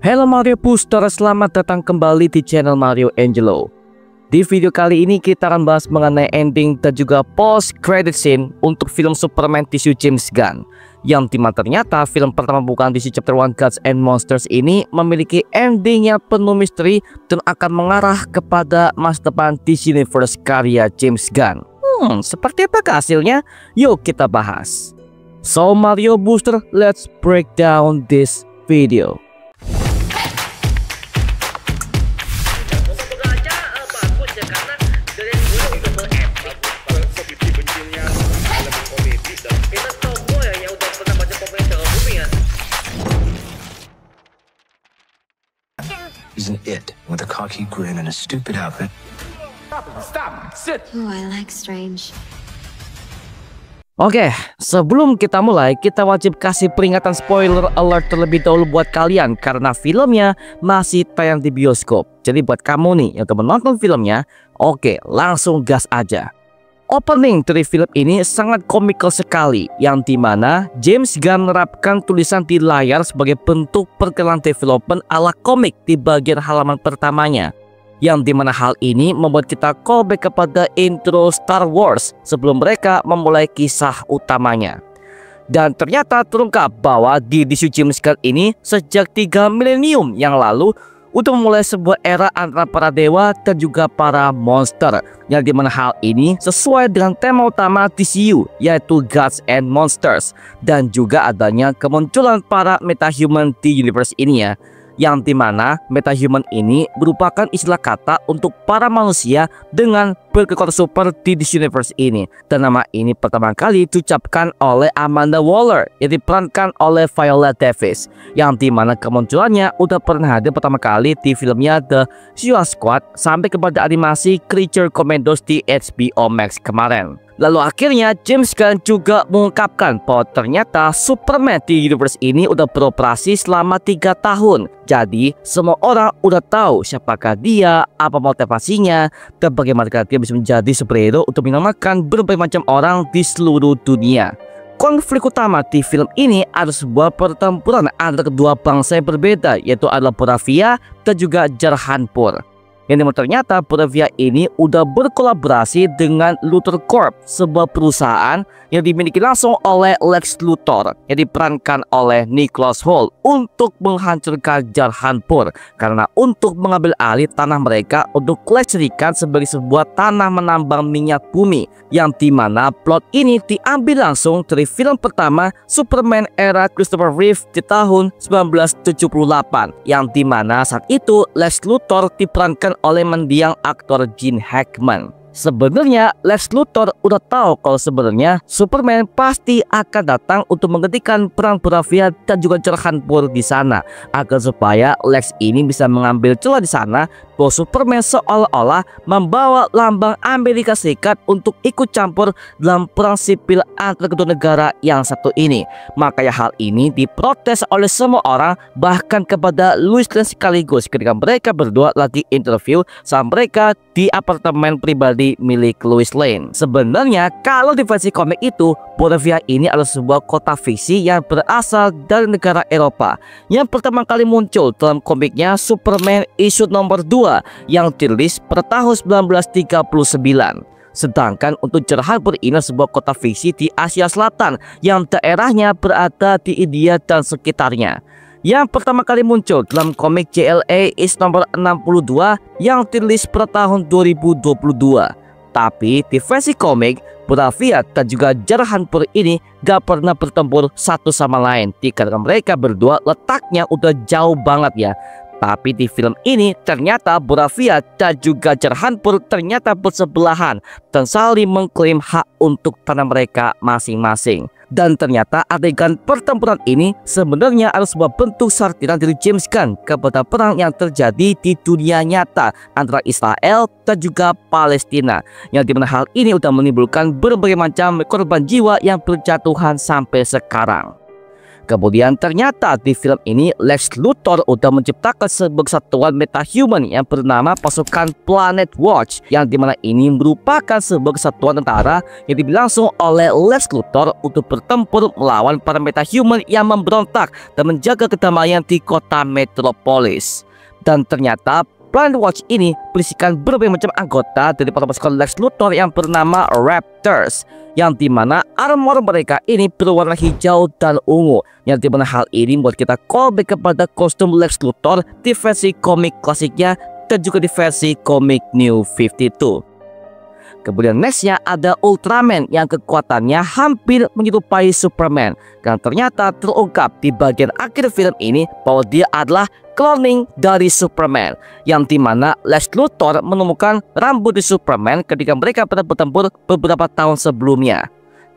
Halo Mario Booster, selamat datang kembali di channel Mario Angelo. Di video kali ini kita akan bahas mengenai ending dan juga post credit scene untuk film Superman tisu James Gunn, yang dimana ternyata film pertama bukan DC Chapter 1 Gods and Monsters ini memiliki ending yang penuh misteri dan akan mengarah kepada masa depan DC Universe karya James Gunn. Seperti apa hasilnya? Yuk kita bahas. So Mario Booster, let's break down this video. He's an it with a cocky grin and a stupid outfit. Stop! Sit! Oh, I like strange. Oke, sebelum kita mulai, kita wajib kasih peringatan spoiler alert terlebih dahulu buat kalian karena filmnya masih tayang di bioskop. Jadi buat kamu nih yang teman nonton filmnya, oke, langsung gas aja. Opening dari film ini sangat komikal sekali, yang dimana James Gunn menerapkan tulisan di layar sebagai bentuk perkenalan development ala komik di bagian halaman pertamanya, yang dimana hal ini membuat kita callback kepada intro Star Wars sebelum mereka memulai kisah utamanya. Dan ternyata terungkap bahwa di DC James Gunn ini sejak 3 milenium yang lalu untuk memulai sebuah era antara para dewa dan juga para monster, yang dimana hal ini sesuai dengan tema utama DCU yaitu Gods and Monsters, dan juga adanya kemunculan para metahuman di universe ini ya, yang dimana metahuman ini merupakan istilah kata untuk para manusia dengan berkekuatan super di DC Universe ini, dan nama ini pertama kali diucapkan oleh Amanda Waller yang diperankan oleh Viola Davis, yang dimana kemunculannya udah pernah ada pertama kali di filmnya The Suicide Squad sampai kepada animasi Creature Commandos di HBO Max kemarin. Lalu akhirnya James Gunn juga mengungkapkan bahwa ternyata Superman di universe ini udah beroperasi selama 3 tahun. Jadi semua orang udah tahu siapakah dia, apa motivasinya, dan bagaimana dia bisa menjadi superhero untuk menyelamatkan berbagai macam orang di seluruh dunia. Konflik utama di film ini adalah sebuah pertempuran antara kedua bangsa yang berbeda, yaitu adalah Boravia dan juga Jarhanpur. Yang ternyata Boravia ini udah berkolaborasi dengan Luthor Corp, sebuah perusahaan yang dimiliki langsung oleh Lex Luthor yang diperankan oleh Nicholas Hoult untuk menghancurkan Jarhanpur, karena untuk mengambil alih tanah mereka untuk kelestarikan sebagai sebuah tanah menambang minyak bumi, yang dimana plot ini diambil langsung dari film pertama Superman era Christopher Reeve di tahun 1978, yang dimana saat itu Lex Luthor diperankan oleh mendiang aktor Gene Hackman. Sebenarnya Lex Luthor udah tahu kalau sebenarnya Superman pasti akan datang untuk menghentikan perang Boravia dan juga Jarhanpur di sana, agar supaya Lex ini bisa mengambil celah di sana bahwa Superman seolah-olah membawa lambang Amerika Serikat untuk ikut campur dalam perang sipil antara kedua negara yang satu ini. Makanya hal ini diprotes oleh semua orang, bahkan kepada Lois Lane sekaligus ketika mereka berdua lagi interview sama mereka di apartemen pribadi milik Lois Lane. Sebenarnya kalau di versi komik itu, Boravia ini adalah sebuah kota fiksi yang berasal dari negara Eropa, yang pertama kali muncul dalam komiknya Superman issue nomor 2 yang dirilis pada tahun 1939. Sedangkan untuk Jarhanpur ini sebuah kota fiksi di Asia Selatan yang daerahnya berada di India dan sekitarnya, yang pertama kali muncul dalam komik JLA is nomor 62 yang dirilis pada tahun 2022. Tapi di versi komik, Boravia dan juga Jarhanpur ini gak pernah bertempur satu sama lain dikarenakan mereka berdua letaknya udah jauh banget ya. Tapi di film ini ternyata Boravia dan juga Jarhanpur ternyata bersebelahan dan saling mengklaim hak untuk tanah mereka masing-masing. Dan ternyata adegan pertempuran ini sebenarnya adalah sebuah bentuk sartiran dari James Gunn kepada perang yang terjadi di dunia nyata antara Israel dan juga Palestina, yang dimana hal ini sudah menimbulkan berbagai macam korban jiwa yang berjatuhan sampai sekarang. Kemudian ternyata di film ini Lex Luthor udah menciptakan sebuah kesatuan metahuman yang bernama pasukan Planet Watch, yang dimana ini merupakan sebuah kesatuan tentara yang diberi langsung oleh Lex Luthor untuk bertempur melawan para metahuman yang memberontak dan menjaga kedamaian di kota Metropolis. Dan ternyata Planet Watch ini berisikan berbagai macam anggota dari pasukan Lex Luthor yang bernama Raptors, yang dimana armor mereka ini berwarna hijau dan ungu, yang dimana hal ini membuat kita callback kepada kostum Lex Luthor di versi komik klasiknya dan juga di versi komik New 52. Kemudian nextnya ada Ultraman yang kekuatannya hampir menyerupai Superman, dan ternyata terungkap di bagian akhir film ini bahwa dia adalah cloning dari Superman, yang dimana Lex Luthor menemukan rambut di Superman ketika mereka pernah bertempur beberapa tahun sebelumnya.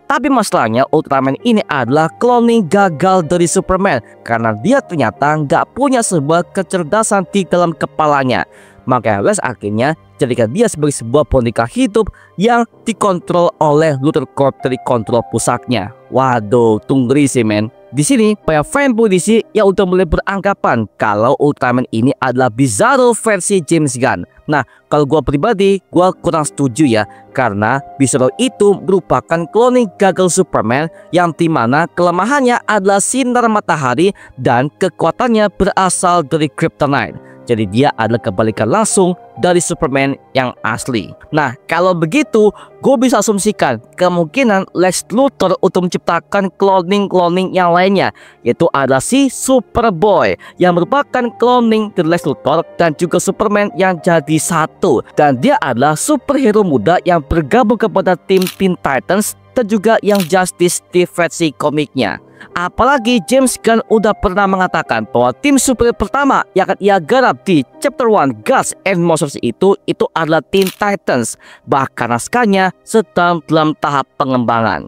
Tapi masalahnya Ultraman ini adalah cloning gagal dari Superman karena dia ternyata nggak punya sebuah kecerdasan di dalam kepalanya. Maka Lex akhirnya jadikan dia sebagai sebuah boneka hidup yang dikontrol oleh Luthor Corp dari kontrol pusatnya. Waduh, tunggu sih men. Di sini banyak fanboy DC yang udah mulai beranggapan kalau Ultraman ini adalah Bizarro versi James Gunn. Nah, kalau gua pribadi, gua kurang setuju ya, karena Bizarro itu merupakan cloning gagal Superman yang dimana kelemahannya adalah sinar matahari dan kekuatannya berasal dari Kryptonite. Jadi dia adalah kebalikan langsung dari Superman yang asli. Nah, kalau begitu, gue bisa asumsikan kemungkinan Lex Luthor untuk menciptakan cloning yang lainnya, yaitu adalah si Superboy yang merupakan cloning dari Lex Luthor dan juga Superman yang jadi satu. Dan dia adalah superhero muda yang bergabung kepada tim Teen Titans dan juga yang Justice di versi komiknya. Apalagi James Gunn udah pernah mengatakan bahwa tim superhero pertama yang akan ia garap di Chapter 1 Gods and Monsters itu adalah Teen Titans. Bahkan naskahnya sedang dalam tahap pengembangan.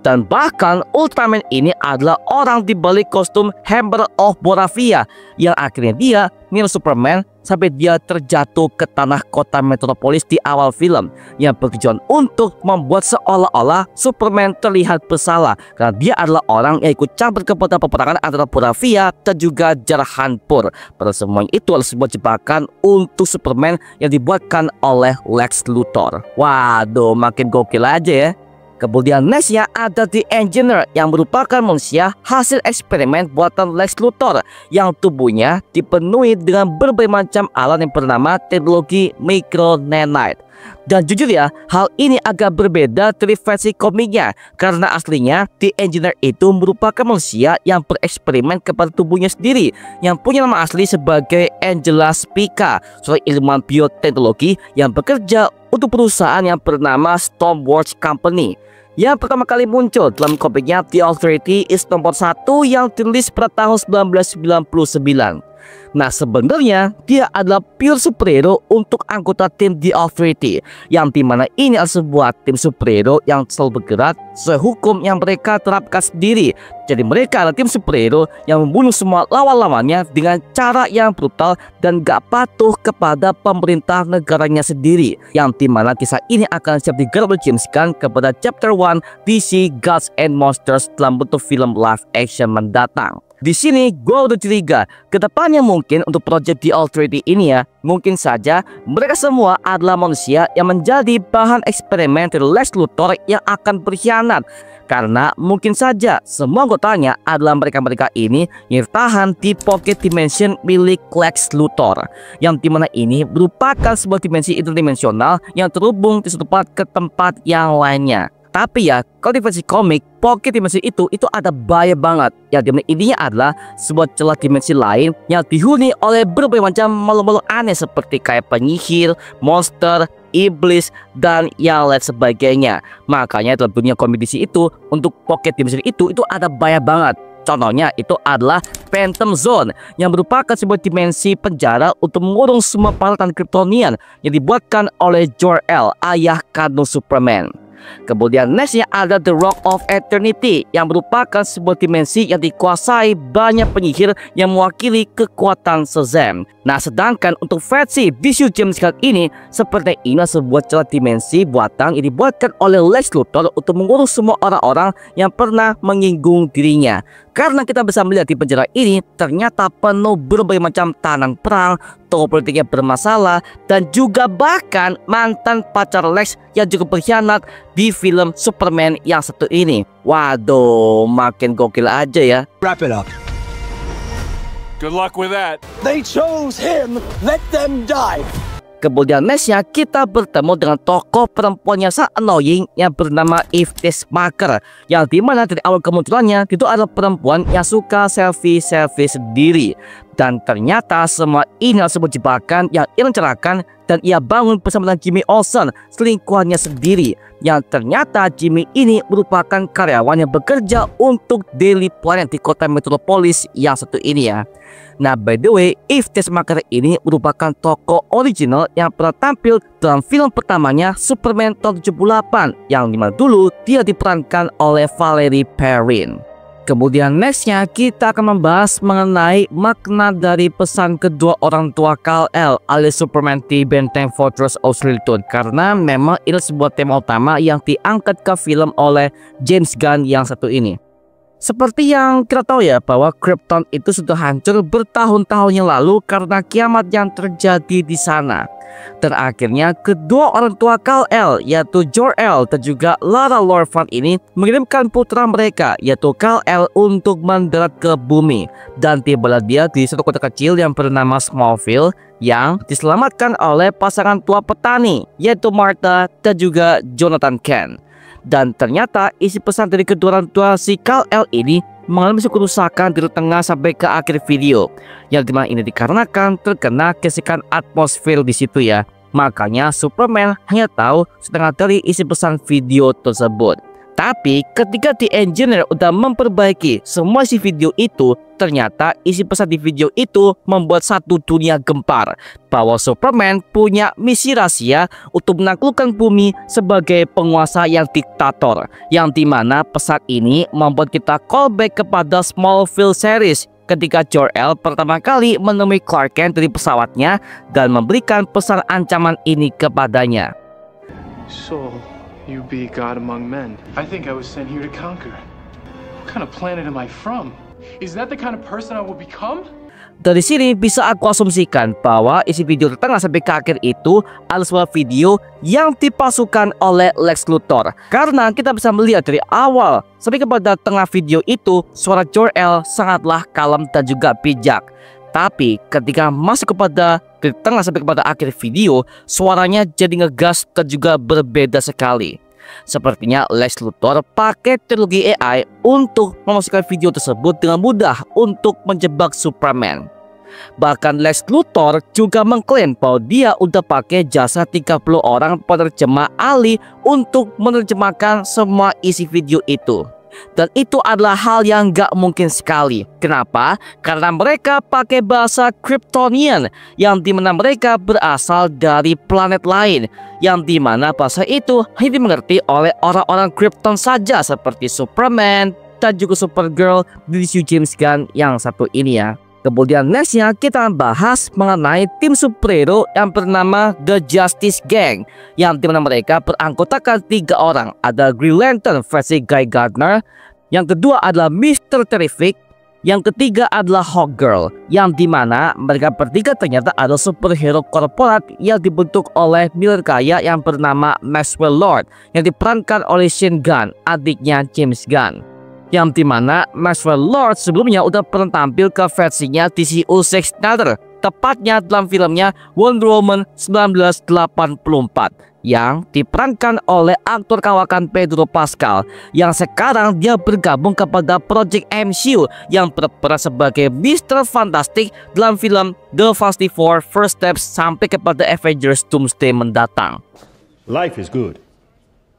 Dan bahkan Ultraman ini adalah orang di balik kostum Hammer of Boravia yang akhirnya dia mirip Superman sampai dia terjatuh ke tanah kota Metropolis di awal film, yang bertujuan untuk membuat seolah-olah Superman terlihat bersalah karena dia adalah orang yang ikut campur kepada peperangan antara Boravia dan juga Jarhanpur. Pada semuanya itu adalah sebuah jebakan untuk Superman yang dibuatkan oleh Lex Luthor. Waduh, makin gokil aja ya. Kemudian nextnya ada The Engineer yang merupakan manusia hasil eksperimen buatan Lex Luthor yang tubuhnya dipenuhi dengan berbagai macam alat yang bernama teknologi micro nanite. Dan jujur ya, hal ini agak berbeda dari versi komiknya karena aslinya The Engineer itu merupakan manusia yang bereksperimen kepada tubuhnya sendiri yang punya nama asli sebagai Angela Spica, seorang ilmuwan bioteknologi yang bekerja untuk perusahaan yang bernama Stormwatch Company. Yang pertama kali muncul dalam komiknya The Authority is nomor 1 yang dirilis pada tahun 1999. Nah, sebenarnya dia adalah pure superhero untuk anggota tim The Authority, yang dimana ini adalah sebuah tim superhero yang selalu bergerak sesuai hukum yang mereka terapkan sendiri. Jadi mereka adalah tim superhero yang membunuh semua lawan-lawannya dengan cara yang brutal dan gak patuh kepada pemerintah negaranya sendiri, yang dimana kisah ini akan siap digarap oleh James Gunn kepada Chapter 1 DC Gods and Monsters dalam bentuk film live action mendatang. Di sini gue udah curiga kedepannya mungkin untuk project The Authority ini ya, mungkin saja mereka semua adalah manusia yang menjadi bahan eksperimen dari Lex Luthor yang akan berkhianat, karena mungkin saja semua anggotanya adalah mereka-mereka ini yang tertahan di pocket dimension milik Lex Luthor, yang dimana ini merupakan sebuah dimensi interdimensional yang terhubung di satu tempat ke tempat yang lainnya. Tapi ya, kalau di versi komik, pocket dimensi itu ada bahaya banget. Yang dimana intinya adalah sebuah celah dimensi lain yang dihuni oleh berbagai macam makhluk-makhluk aneh seperti kayak penyihir, monster, iblis, dan yang lain sebagainya. Makanya dalam dunia komik DC itu, untuk pocket dimensi itu ada bahaya banget. Contohnya itu adalah Phantom Zone yang merupakan sebuah dimensi penjara untuk mengurung semua peralatan Kryptonian yang dibuatkan oleh Jor-El, ayah kandung Superman. Kemudian nextnya ada The Rock of Eternity yang merupakan sebuah dimensi yang dikuasai banyak penyihir yang mewakili kekuatan Shazam. Nah, sedangkan untuk versi Bisu James Gunn ini seperti ini sebuah celah dimensi buatan yang dibuatkan oleh Lex Luthor untuk mengurus semua orang-orang yang pernah menyinggung dirinya. Karena kita bisa melihat di penjara ini ternyata penuh berbagai macam tahanan perang, tokoh politiknya bermasalah, dan juga bahkan mantan pacar Lex yang juga berkhianat di film Superman yang satu ini. Waduh, makin gokil aja ya. Wrap it up. Good luck with that. They chose him. Let them die. Kemudian nextnya kita bertemu dengan tokoh perempuan yang sangat annoying yang bernama Eve Teschmacher, yang dimana dari awal kemunculannya itu adalah perempuan yang suka selfie sendiri, dan ternyata semua ini adalah sebuah jebakan yang ia rencanakan dan ia bangun bersama dengan Jimmy Olsen, selingkuhannya sendiri, yang ternyata Jimmy ini merupakan karyawan yang bekerja untuk Daily Planet di kota metropolis yang satu ini ya. Nah, by the way, Eve Teschmacher ini merupakan tokoh original yang pernah tampil dalam film pertamanya Superman tahun 78, yang dimana dulu dia diperankan oleh Valerie Perrin. Kemudian nextnya kita akan membahas mengenai makna dari pesan kedua orang tua Kal-El alias Superman di Benteng Fortress of Skeleton, karena memang ini sebuah tema utama yang diangkat ke film oleh James Gunn yang satu ini. Seperti yang kita tahu ya, bahwa Krypton itu sudah hancur bertahun-tahun yang lalu karena kiamat yang terjadi di sana. Dan akhirnya kedua orang tua Kal-El yaitu Jor-El dan juga Lara Lorfan ini mengirimkan putra mereka yaitu Kal-El untuk mendarat ke bumi. Dan tibalah dia di suatu kota kecil yang bernama Smallville yang diselamatkan oleh pasangan tua petani yaitu Martha dan juga Jonathan Kent. Dan ternyata isi pesan dari kedua orang tua si Kal-El ini mengalami kerusakan dari tengah sampai ke akhir video, yang dimana ini dikarenakan terkena gesekan atmosfer di situ ya. Makanya Superman hanya tahu setengah dari isi pesan video tersebut. Tapi ketika di engineer udah memperbaiki semua isi video itu, ternyata isi pesan di video itu membuat satu dunia gempar bahwa Superman punya misi rahasia untuk menaklukkan bumi sebagai penguasa yang diktator, yang dimana pesan ini membuat kita callback kepada Smallville series ketika Jor-El pertama kali menemui Clark Kent dari pesawatnya dan memberikan pesan ancaman ini kepadanya. So, you be God among men. I think I was sent here to conquer. What kind of planet am I from? Is that the kind of person I will become? Dari sini bisa aku asumsikan bahwa isi video tengah sampai ke akhir itu adalah sebuah video yang dipalsukan oleh Lex Luthor. Karena kita bisa melihat dari awal sampai kepada tengah video itu suara Jor-El sangatlah kalem dan juga bijak. Tapi ketika masuk kepada dari tengah sampai kepada akhir video, suaranya jadi ngegas dan juga berbeda sekali. Sepertinya Lex Luthor pakai teknologi AI untuk memasukkan video tersebut dengan mudah untuk menjebak Superman. Bahkan Lex Luthor juga mengklaim bahwa dia udah pakai jasa 30 orang penerjemah ahli untuk menerjemahkan semua isi video itu. Dan itu adalah hal yang gak mungkin sekali. Kenapa? Karena mereka pakai bahasa Kryptonian, yang dimana mereka berasal dari planet lain, yang dimana bahasa itu hanya dimengerti oleh orang-orang Krypton saja seperti Superman dan juga Supergirl di James Gunn yang satu ini ya. Kemudian nextnya kita bahas mengenai tim superhero yang bernama The Justice Gang, yang dimana mereka beranggotakan 3 orang. Ada Green Lantern versi Guy Gardner, yang kedua adalah Mr. Terrific, yang ketiga adalah Hawkgirl, yang dimana mereka bertiga ternyata adalah superhero korporat yang dibentuk oleh miliarder kaya yang bernama Maxwell Lord, yang diperankan oleh Shane Gunn, adiknya James Gunn. Yang dimana Maxwell Lord sebelumnya udah pernah tampil ke versinya DCU Zack Snyder, tepatnya dalam filmnya Wonder Woman 1984 yang diperankan oleh aktor kawakan Pedro Pascal, yang sekarang dia bergabung kepada Project MCU yang berperan sebagai Mr. Fantastic dalam film The Fantastic Four First Steps sampai kepada Avengers Doomsday mendatang. Life is good,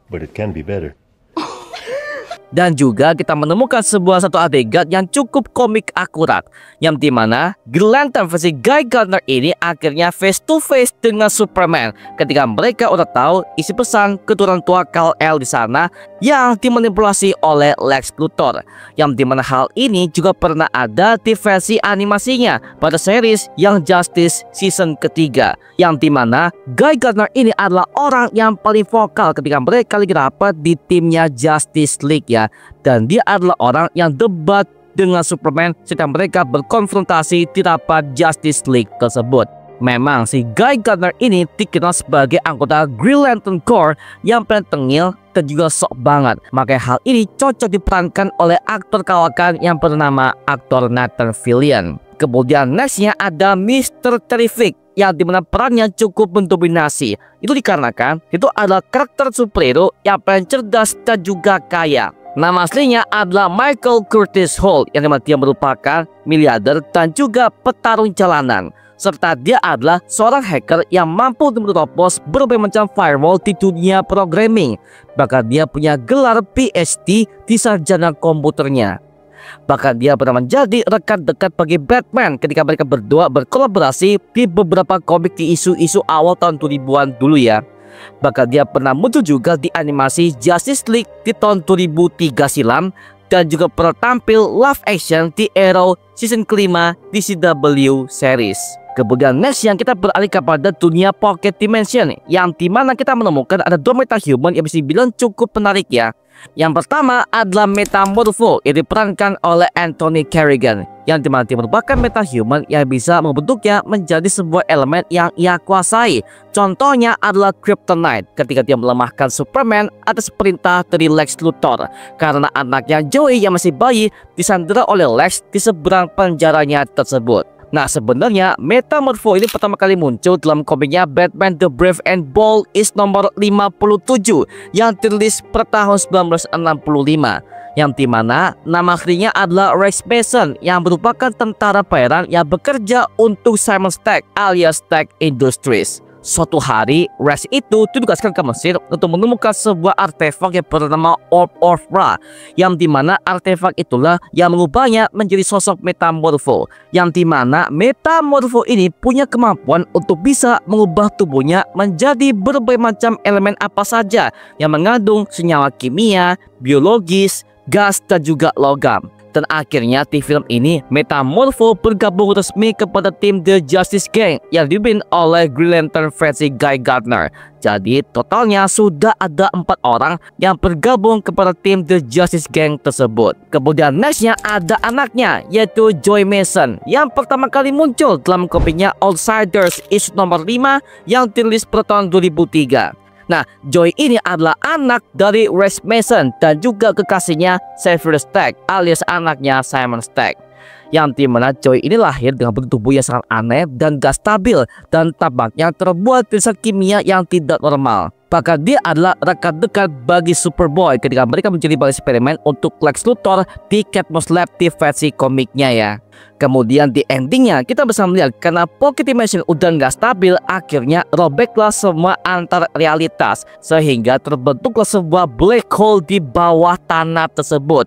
but it can be better. Dan juga kita menemukan satu adegan yang cukup komik akurat, yang dimana Green Lantern versi Guy Gardner ini akhirnya face to face dengan Superman ketika mereka udah tahu isi pesan keturunan tua Kal-El di sana yang dimanipulasi oleh Lex Luthor. Yang dimana hal ini juga pernah ada di versi animasinya pada series yang Justice season ketiga, yang dimana Guy Gardner ini adalah orang yang paling vokal ketika mereka lagi rapat di timnya Justice League ya. Dan dia adalah orang yang debat dengan Superman setelah mereka berkonfrontasi di rapat Justice League tersebut. Memang si Guy Gardner ini dikenal sebagai anggota Green Lantern Corps yang paling tengil dan juga sok banget. Makanya hal ini cocok diperankan oleh aktor kawakan yang bernama aktor Nathan Fillion. Kemudian nextnya ada Mr. Terrific, yang dimana perannya cukup mendominasi. Itu dikarenakan itu adalah karakter superhero yang paling cerdas dan juga kaya. Nama aslinya adalah Michael Curtis Holt, yang dimana dia merupakan miliarder dan juga petarung jalanan. Serta dia adalah seorang hacker yang mampu menerobos berbagai macam firewall di dunia programming. Bahkan dia punya gelar PhD di sarjana komputernya. Bahkan dia pernah menjadi rekan dekat bagi Batman ketika mereka berdua berkolaborasi di beberapa komik di isu-isu awal tahun 2000-an dulu ya. Bahkan dia pernah muncul juga di animasi Justice League di tahun 2003 silam, dan juga pernah tampil live action di Arrow season kelima di CW series. Kemudian next yang kita beralih kepada dunia Pocket Dimension, yang dimana kita menemukan ada dua metahuman yang bisa dibilang cukup menarik ya. Yang pertama adalah Metamorpho yang diperankan oleh Anthony Carrigan, yang dimana dia merupakan metahuman yang bisa membentuknya menjadi sebuah elemen yang ia kuasai. Contohnya adalah Kryptonite ketika dia melemahkan Superman atas perintah dari Lex Luthor karena anaknya Joey yang masih bayi disandera oleh Lex di seberang penjaranya tersebut. Nah, sebenarnya Metamorpho ini pertama kali muncul dalam komiknya Batman The Brave and Bold is nomor 57 yang dirilis per tahun 1965, yang dimana nama aslinya adalah Rex Mason yang merupakan tentara bayaran yang bekerja untuk Simon Stagg alias Stagg Industries. Suatu hari, Rex itu ditugaskan ke Mesir untuk menemukan sebuah artefak yang bernama Orb of Ra, yang dimana artefak itulah yang mengubahnya menjadi sosok Metamorpho, yang dimana Metamorpho ini punya kemampuan untuk bisa mengubah tubuhnya menjadi berbagai macam elemen apa saja yang mengandung senyawa kimia, biologis, gas, dan juga logam. Dan akhirnya di film ini Metamorpho bergabung resmi kepada tim The Justice Gang yang dipimpin oleh Green Lantern versi Guy Gardner. Jadi totalnya sudah ada 4 orang yang bergabung kepada tim The Justice Gang tersebut. Kemudian nextnya ada anaknya, yaitu Joy Mason, yang pertama kali muncul dalam komiknya Outsiders issue nomor 5 yang dirilis pada tahun 2003. Nah, Joy ini adalah anak dari Rex Mason dan juga kekasihnya Xavier Stagg alias anaknya Simon Stagg. Yang dimana Joy ini lahir dengan bentuk tubuh yang sangat aneh dan gak stabil, dan tampaknya terbuat dari zat kimia yang tidak normal. Bahkan dia adalah rekan dekat bagi Superboy ketika mereka menjadi bahan eksperimen untuk Lex Luthor di Catmus Lab di versi komiknya ya. Kemudian di endingnya kita bisa melihat karena Pocket Dimension udah nggak stabil, akhirnya robeklah semua antar realitas sehingga terbentuklah sebuah black hole di bawah tanah tersebut.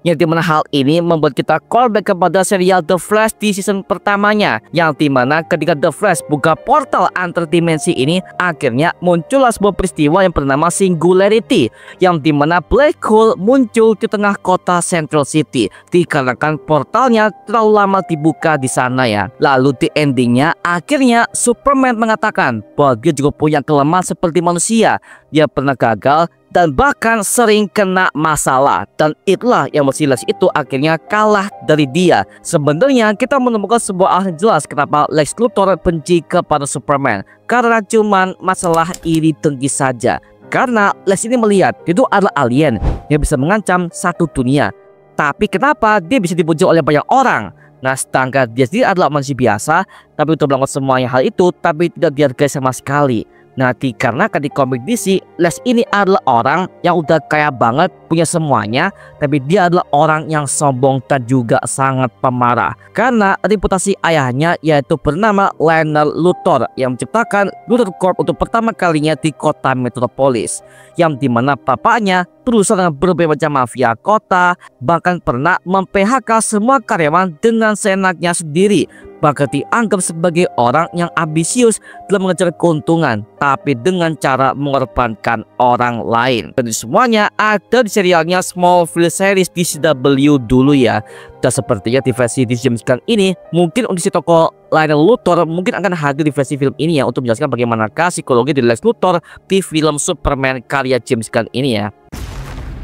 Yang dimana hal ini membuat kita callback kepada serial The Flash di season pertamanya, yang dimana ketika The Flash buka portal antar dimensi ini, akhirnya muncullah sebuah peristiwa yang bernama Singularity, yang dimana black hole muncul di tengah kota Central City dikarenakan portalnya terlalu lama dibuka di sana ya. Lalu di endingnya akhirnya Superman mengatakan bahwa dia juga punya kelemahan seperti manusia, dia pernah gagal dan bahkan sering kena masalah, dan itulah yang Lex itu akhirnya kalah dari dia. Sebenarnya kita menemukan sebuah alasan jelas kenapa Lex Luthor benci kepada Superman, karena cuman masalah iri dengki saja. Karena Lex ini melihat itu adalah alien yang bisa mengancam satu dunia, tapi kenapa dia bisa dipuji oleh banyak orang? Nah, sedangkan dia sendiri adalah manusia biasa, tapi untuk melakukan semuanya hal itu tapi tidak dihargai sama sekali. Nah, dikarenakan di komik DC, Les ini adalah orang yang udah kaya banget, punya semuanya, tapi dia adalah orang yang sombong dan juga sangat pemarah. Karena reputasi ayahnya yaitu bernama Lionel Luthor yang menciptakan Luthor Corp untuk pertama kalinya di kota Metropolis, yang dimana bapaknya berusaha dengan berbagai macam mafia kota, bahkan pernah mem-PHK semua karyawan dengan seenaknya sendiri, bahkan dianggap sebagai orang yang ambisius dalam mengejar keuntungan, tapi dengan cara mengorbankan orang lain. Dan semuanya ada di serialnya Smallville series di CW dulu ya. Dan sepertinya di versi di James Gunn ini, mungkin untuk si tokoh Lionel Luthor mungkin akan hadir di versi film ini ya, untuk menjelaskan bagaimanakah psikologi dari Lex Luthor di film Superman karya James Gunn ini ya.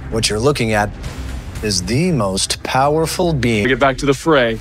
What you're looking at is the most powerful being. Get back to the fray.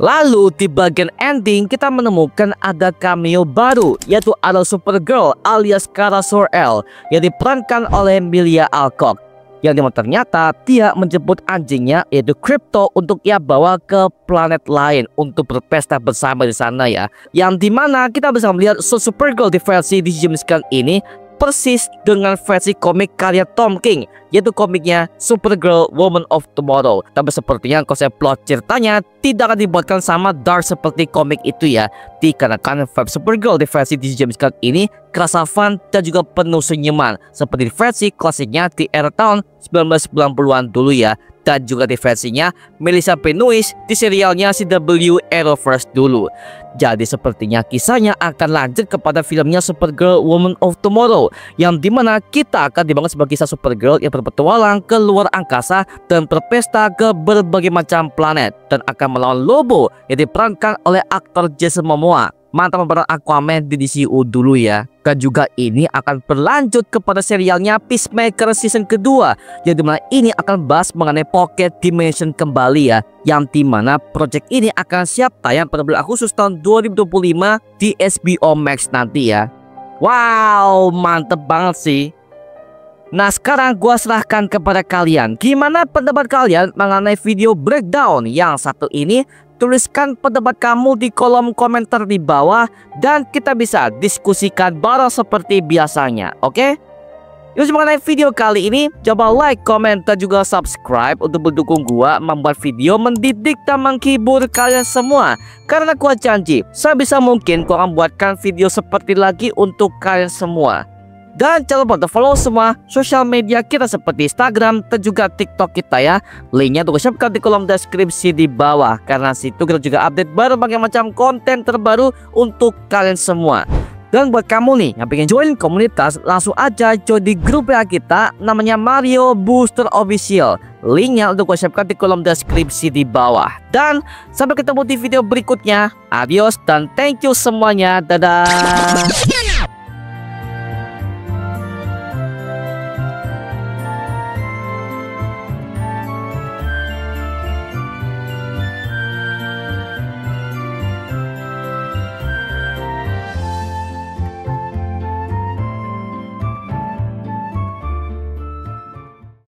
Lalu di bagian ending kita menemukan ada cameo baru, yaitu ada Supergirl alias Kara Zor-El yang diperankan oleh Emilia Alcock, yang dimana ternyata dia menjemput anjingnya yaitu Crypto untuk ia bawa ke planet lain untuk berpesta bersama di sana ya. Yang dimana kita bisa melihat Supergirl di versi di James Gunn ini persis dengan versi komik karya Tom King, yaitu komiknya Supergirl Woman of Tomorrow. Tapi sepertinya konsep plot ceritanya tidak akan dibuatkan sama dark seperti komik itu ya, dikarenakan vibe Supergirl di versi di James Gunn ini kerasa fun dan juga penuh senyuman seperti di versi klasiknya di era tahun 1990-an dulu ya, dan juga di versinya Melissa Benoist di serialnya CW Arrowverse dulu. Jadi sepertinya kisahnya akan lanjut kepada filmnya Supergirl Woman of Tomorrow, yang dimana kita akan dibangun sebagai kisah Supergirl yang berpetualang ke luar angkasa dan berpesta ke berbagai macam planet, dan akan melawan Lobo yang diperankan oleh aktor Jason Momoa, mantan pemeran Aquaman di DCU dulu ya. Dan juga ini akan berlanjut kepada serialnya Peacemaker season kedua, yang dimana ini akan bahas mengenai Pocket Dimension kembali ya, yang dimana project ini akan siap tayang pada bulan Agustus tahun 2025 di HBO Max nanti ya. Wow, mantep banget sih. Nah, sekarang gua serahkan kepada kalian, gimana pendapat kalian mengenai video breakdown yang satu ini? Tuliskan pendapat kamu di kolom komentar di bawah dan kita bisa diskusikan bareng seperti biasanya, oke? Itu mengenai video kali ini, coba like, komen, dan juga subscribe untuk mendukung gua membuat video mendidik dan menghibur kalian semua. Karena gua janji, sebisa mungkin gua akan buatkan video seperti lagi untuk kalian semua. Dan jangan lupa untuk follow semua sosial media kita seperti Instagram dan juga TikTok kita ya. Linknya tuh siapkan di kolom deskripsi di bawah, karena situ kita juga update baru berbagai macam konten terbaru untuk kalian semua. Dan buat kamu nih yang pengen join komunitas, langsung aja join di grup WA kita namanya Mario Booster Official. Linknya untuk gue siapkan di kolom deskripsi di bawah. Dan sampai ketemu di video berikutnya. Adios dan thank you semuanya. Dadah.